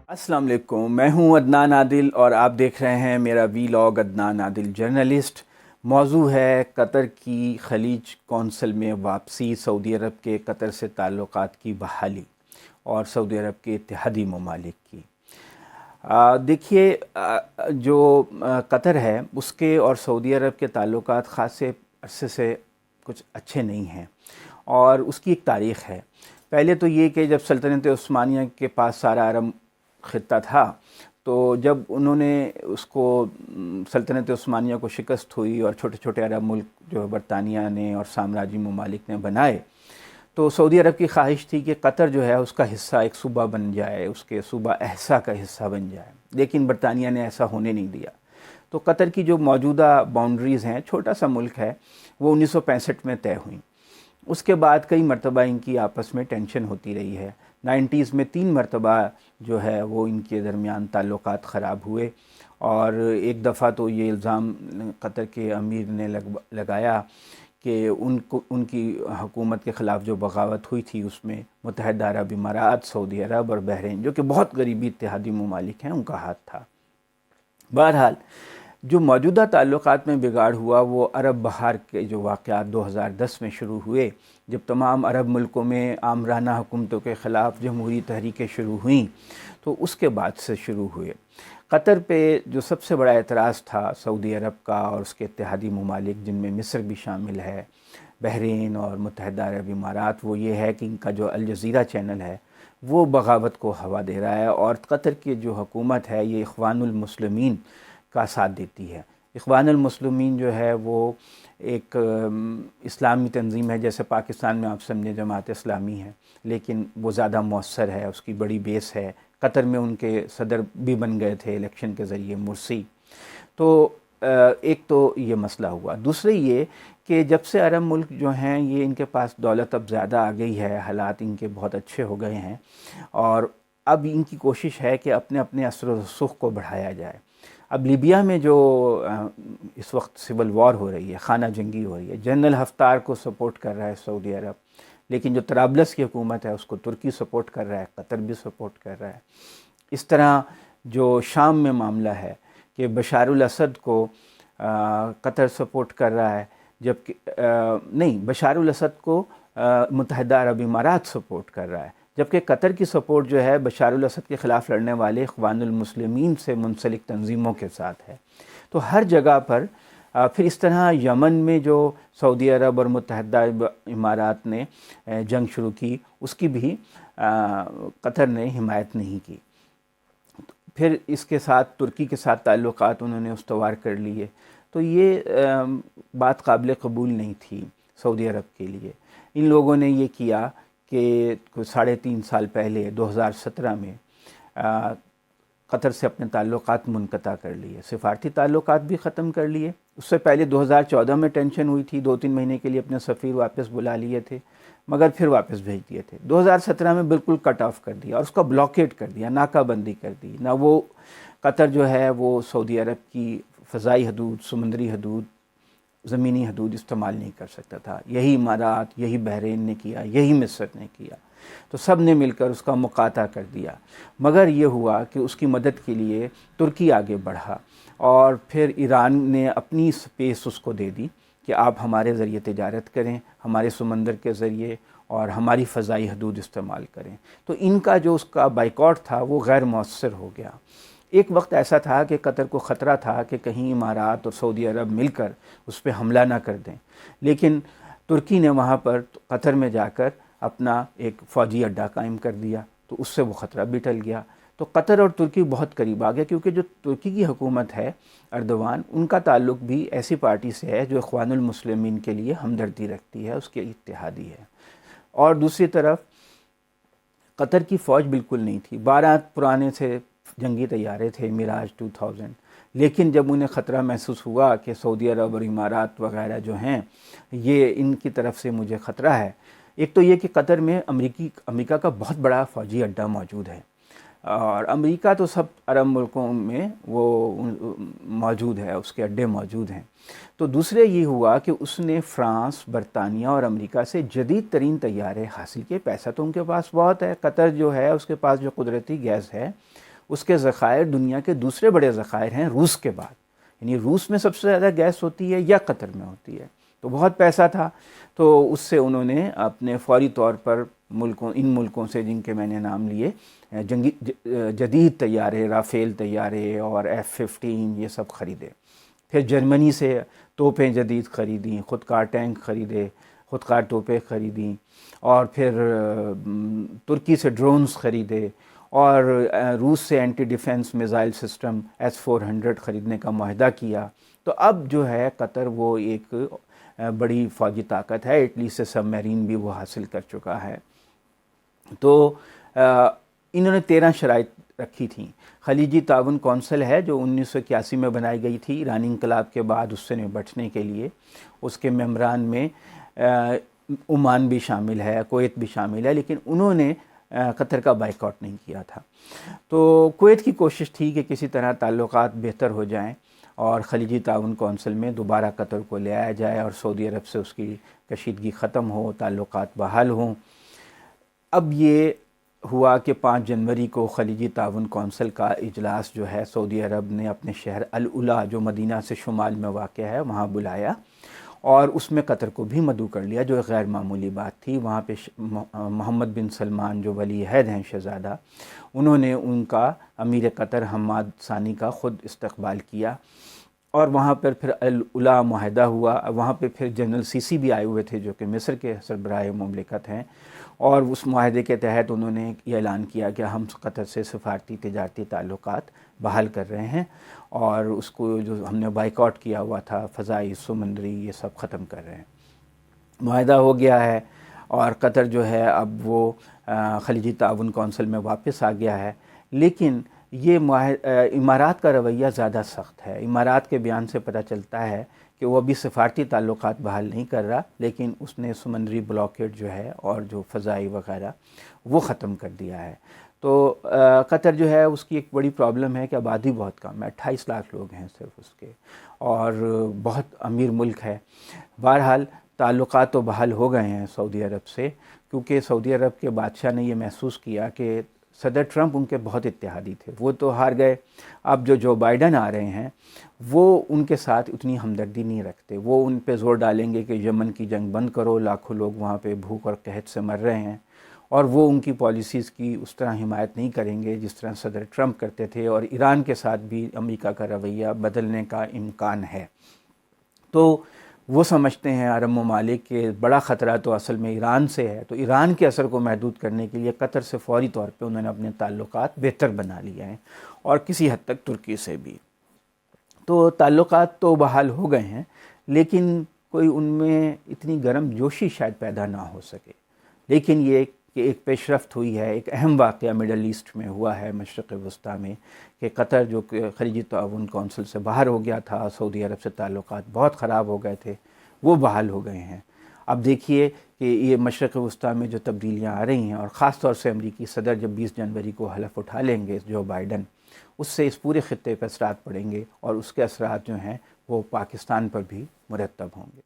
السلام علیکم، میں ہوں عدنان عادل اور آپ دیکھ رہے ہیں میرا ویلاگ عدنان عادل جرنلسٹ۔ موضوع ہے قطر کی خلیج کونسل میں واپسی، سعودی عرب کے قطر سے تعلقات کی بحالی اور سعودی عرب کے اتحادی ممالک کی۔ دیکھیے، جو قطر ہے اس کے اور سعودی عرب کے تعلقات خاصے عرصے سے کچھ اچھے نہیں ہیں، اور اس کی ایک تاریخ ہے۔ پہلے تو یہ کہ جب سلطنت عثمانیہ کے پاس سارا عرب خطہ تھا، تو جب انہوں نے اس کو سلطنت عثمانیہ کو شکست ہوئی اور چھوٹے چھوٹے عرب ملک جو برطانیہ نے اور سامراجی ممالک نے بنائے، تو سعودی عرب کی خواہش تھی کہ قطر جو ہے اس کا حصہ ایک صوبہ بن جائے، اس کے صوبہ احسا کا حصہ بن جائے، لیکن برطانیہ نے ایسا ہونے نہیں دیا۔ تو قطر کی جو موجودہ باؤنڈریز ہیں، چھوٹا سا ملک ہے، وہ 1965 میں طے ہوئیں۔ اس کے بعد کئی مرتبہ ان کی آپس میں ٹینشن ہوتی رہی ہے۔ 90s میں 3 مرتبہ جو ہے وہ ان کے درمیان تعلقات خراب ہوئے، اور ایک دفعہ تو یہ الزام قطر کے امیر نے لگایا کہ ان کی حکومت کے خلاف جو بغاوت ہوئی تھی اس میں متحدہ عرب امارات، سعودی عرب اور بحرین، جو کہ بہت قریبی اتحادی ممالک ہیں، ان کا ہاتھ تھا۔ بہرحال جو موجودہ تعلقات میں بگاڑ ہوا وہ عرب بہار کے جو واقعات 2010 میں شروع ہوئے، جب تمام عرب ملکوں میں آمرانہ حکومتوں کے خلاف جمہوری تحریکیں شروع ہوئیں، تو اس کے بعد سے شروع ہوئے۔ قطر پہ جو سب سے بڑا اعتراض تھا سعودی عرب کا اور اس کے اتحادی ممالک جن میں مصر بھی شامل ہے، بحرین اور متحدہ عرب امارات، وہ یہ ہے کہ ان کا جو الجزیرہ چینل ہے وہ بغاوت کو ہوا دے رہا ہے، اور قطر کی جو حکومت ہے یہ اخوان المسلمین کا ساتھ دیتی ہے۔ اخوان المسلمین جو ہے وہ ایک اسلامی تنظیم ہے، جیسے پاکستان میں آپ سمجھیں جماعت اسلامی ہے، لیکن وہ زیادہ مؤثر ہے، اس کی بڑی بیس ہے۔ قطر میں ان کے صدر بھی بن گئے تھے الیکشن کے ذریعے، مرسی۔ تو ایک تو یہ مسئلہ ہوا۔ دوسرے یہ کہ جب سے عرب ملک جو ہیں یہ ان کے پاس دولت اب زیادہ آ گئی ہے، حالات ان کے بہت اچھے ہو گئے ہیں، اور اب ان کی کوشش ہے کہ اپنے اپنے اثر و رسوخ کو بڑھایا جائے۔ اب لیبیا میں جو اس وقت سول وار ہو رہی ہے، خانہ جنگی ہو رہی ہے، جنرل حفتار کو سپورٹ کر رہا ہے سعودی عرب، لیکن جو طرابلس کی حکومت ہے اس کو ترکی سپورٹ کر رہا ہے، قطر بھی سپورٹ کر رہا ہے۔ اس طرح جو شام میں معاملہ ہے کہ بشار الاسد کو قطر سپورٹ کر رہا ہے، جبکہ نہیں، بشار الاسد کو متحدہ عرب امارات سپورٹ کر رہا ہے، جبکہ قطر کی سپورٹ جو ہے بشار الاسد کے خلاف لڑنے والے اخوان المسلمین سے منسلک تنظیموں کے ساتھ ہے۔ تو ہر جگہ پر پھر اس طرح یمن میں جو سعودی عرب اور متحدہ امارات نے جنگ شروع کی، اس کی بھی قطر نے حمایت نہیں کی۔ پھر اس کے ساتھ ترکی کے ساتھ تعلقات انہوں نے استوار کر لیے، تو یہ بات قابل قبول نہیں تھی سعودی عرب کے لیے۔ ان لوگوں نے یہ کیا کہ 3.5 سال پہلے 2017 میں قطر سے اپنے تعلقات منقطع کر لیے، سفارتی تعلقات بھی ختم کر لیے۔ اس سے پہلے 2014 میں ٹینشن ہوئی تھی، 2-3 مہینے کے لیے اپنے سفیر واپس بلا لیے تھے، مگر پھر واپس بھیج دیے تھے۔ 2017 میں بالکل کٹ آف کر دیا اور اس کا بلاکیٹ کر دیا، ناکہ بندی کر دی۔ نہ وہ قطر جو ہے وہ سعودی عرب کی فضائی حدود، سمندری حدود، زمینی حدود استعمال نہیں کر سکتا تھا۔ یہی امارات، یہی بحرین نے کیا، یہی مصر نے کیا، تو سب نے مل کر اس کا مقاطع کر دیا۔ مگر یہ ہوا کہ اس کی مدد کے لیے ترکی آگے بڑھا، اور پھر ایران نے اپنی سپیس اس کو دے دی کہ آپ ہمارے ذریعے تجارت کریں، ہمارے سمندر کے ذریعے، اور ہماری فضائی حدود استعمال کریں۔ تو ان کا جو اس کا بائیکاٹ تھا وہ غیر مؤثر ہو گیا۔ ایک وقت ایسا تھا کہ قطر کو خطرہ تھا کہ کہیں امارات اور سعودی عرب مل کر اس پہ حملہ نہ کر دیں، لیکن ترکی نے وہاں پر قطر میں جا کر اپنا ایک فوجی اڈہ قائم کر دیا، تو اس سے وہ خطرہ بھی ٹل گیا۔ تو قطر اور ترکی بہت قریب آ گیا، کیونکہ جو ترکی کی حکومت ہے اردوان، ان کا تعلق بھی ایسی پارٹی سے ہے جو اخوان المسلمین کے لیے ہمدردی رکھتی ہے، اس کے اتحادی ہے۔ اور دوسری طرف قطر کی فوج بالکل نہیں تھی، 12 پرانے سے جنگی طیارے تھے، میراج 2000، لیکن جب انہیں خطرہ محسوس ہوا کہ سعودی عرب اور امارات وغیرہ جو ہیں یہ ان کی طرف سے مجھے خطرہ ہے، ایک تو یہ کہ قطر میں امریکہ کا بہت بڑا فوجی اڈہ موجود ہے، اور امریکہ تو سب عرب ملکوں میں وہ موجود ہے، اس کے اڈے موجود ہیں۔ تو دوسرے یہ ہوا کہ اس نے فرانس، برطانیہ اور امریکہ سے جدید ترین طیارے حاصل کیے۔ پیسہ تو ان کے پاس بہت ہے، قطر جو ہے اس کے پاس جو قدرتی گیس ہے اس کے ذخائر دنیا کے دوسرے بڑے ذخائر ہیں روس کے بعد، یعنی روس میں سب سے زیادہ گیس ہوتی ہے یا قطر میں ہوتی ہے، تو بہت پیسہ تھا، تو اس سے انہوں نے اپنے فوری طور پر ان ملکوں سے جن کے میں نے نام لیے جنگی جدید طیارے، رافیل طیارے اور F-15 یہ سب خریدے، پھر جرمنی سے توپیں جدید خریدیں، خودکار ٹینک خریدے، خودکار توپیں خریدیں، اور پھر ترکی سے ڈرونز خریدے، اور روس سے anti defence missile system S-400 خریدنے کا معاہدہ کیا۔ تو اب جو ہے قطر وہ ایک بڑی فوجی طاقت ہے، اٹلی سے سب میرین بھی وہ حاصل کر چکا ہے۔ تو انہوں نے 13 شرائط رکھی تھیں۔ خلیجی تعاون کونسل ہے جو 1981 میں بنائی گئی تھی ایرانی انقلاب کے بعد، اس سے نپٹنے کے لیے، اس کے ممبران میں عمان بھی شامل ہے، کویت بھی شامل ہے، لیکن انہوں نے قطر کا بائیکاٹ نہیں کیا تھا۔ تو کویت کی کوشش تھی کہ کسی طرح تعلقات بہتر ہو جائیں اور خلیجی تعاون کونسل میں دوبارہ قطر کو لے آیا جائے اور سعودی عرب سے اس کی کشیدگی ختم ہو، تعلقات بحال ہوں۔ اب یہ ہوا کہ 5 جنوری کو خلیجی تعاون کونسل کا اجلاس جو ہے سعودی عرب نے اپنے شہر العلا جو مدینہ سے شمال میں واقع ہے وہاں بلایا، اور اس میں قطر کو بھی مدعو کر لیا، جو ایک غیر معمولی بات تھی۔ وہاں پہ محمد بن سلمان جو ولی عہد ہیں شہزادہ، انہوں نے ان کا امیر قطر حماد ثانی کا خود استقبال کیا، اور وہاں پر پھر العلا معاہدہ ہوا۔ وہاں پہ پھر جنرل سیسی بھی آئے ہوئے تھے جو کہ مصر کے سربراہ مملکت ہیں، اور اس معاہدے کے تحت انہوں نے یہ اعلان کیا کہ ہم قطر سے سفارتی تجارتی تعلقات بحال کر رہے ہیں، اور اس کو جو ہم نے بائیکاٹ کیا ہوا تھا فضائی، سمندری، یہ سب ختم کر رہے ہیں۔ معاہدہ ہو گیا ہے، اور قطر جو ہے اب وہ خلیجی تعاون کونسل میں واپس آ گیا ہے، لیکن یہ امارات کا رویہ زیادہ سخت ہے۔ امارات کے بیان سے پتہ چلتا ہے کہ وہ ابھی سفارتی تعلقات بحال نہیں کر رہا، لیکن اس نے سمندری بلاکیڈ جو ہے اور جو فضائی وغیرہ وہ ختم کر دیا ہے۔ تو قطر جو ہے اس کی ایک بڑی پرابلم ہے کہ آبادی بہت کم ہے، 28 لاکھ لوگ ہیں صرف اس کے، اور بہت امیر ملک ہے۔ بہرحال تعلقات تو بحال ہو گئے ہیں سعودی عرب سے، کیونکہ سعودی عرب کے بادشاہ نے یہ محسوس کیا کہ صدر ٹرمپ ان کے بہت اتحادی تھے، وہ تو ہار گئے، اب جو بائیڈن آ رہے ہیں وہ ان کے ساتھ اتنی ہمدردی نہیں رکھتے، وہ ان پہ زور ڈالیں گے کہ یمن کی جنگ بند کرو، لاکھوں لوگ وہاں پہ بھوک اور قحط سے مر رہے ہیں، اور وہ ان کی پالیسیز کی اس طرح حمایت نہیں کریں گے جس طرح صدر ٹرمپ کرتے تھے، اور ایران کے ساتھ بھی امریکہ کا رویہ بدلنے کا امکان ہے۔ تو وہ سمجھتے ہیں عرب ممالک کہ بڑا خطرہ تو اصل میں ایران سے ہے، تو ایران کے اثر کو محدود کرنے کے لیے قطر سے فوری طور پہ انہوں نے اپنے تعلقات بہتر بنا لیے ہیں، اور کسی حد تک ترکی سے بھی۔ تو تعلقات تو بحال ہو گئے ہیں، لیکن کوئی ان میں اتنی گرم جوشی شاید پیدا نہ ہو سکے، لیکن یہ کہ ایک پیش رفت ہوئی ہے، ایک اہم واقعہ مڈل ایسٹ میں ہوا ہے، مشرق وسطیٰ میں، کہ قطر جو کہ خلیجی تعاون کونسل سے باہر ہو گیا تھا، سعودی عرب سے تعلقات بہت خراب ہو گئے تھے، وہ بحال ہو گئے ہیں۔ اب دیکھیے کہ یہ مشرق وسطیٰ میں جو تبدیلیاں آ رہی ہیں، اور خاص طور سے امریکی صدر جب 20 جنوری کو حلف اٹھا لیں گے جو بائیڈن، اس سے اس پورے خطے پر اثرات پڑیں گے، اور اس کے اثرات جو ہیں وہ پاکستان پر بھی مرتب ہوں گے۔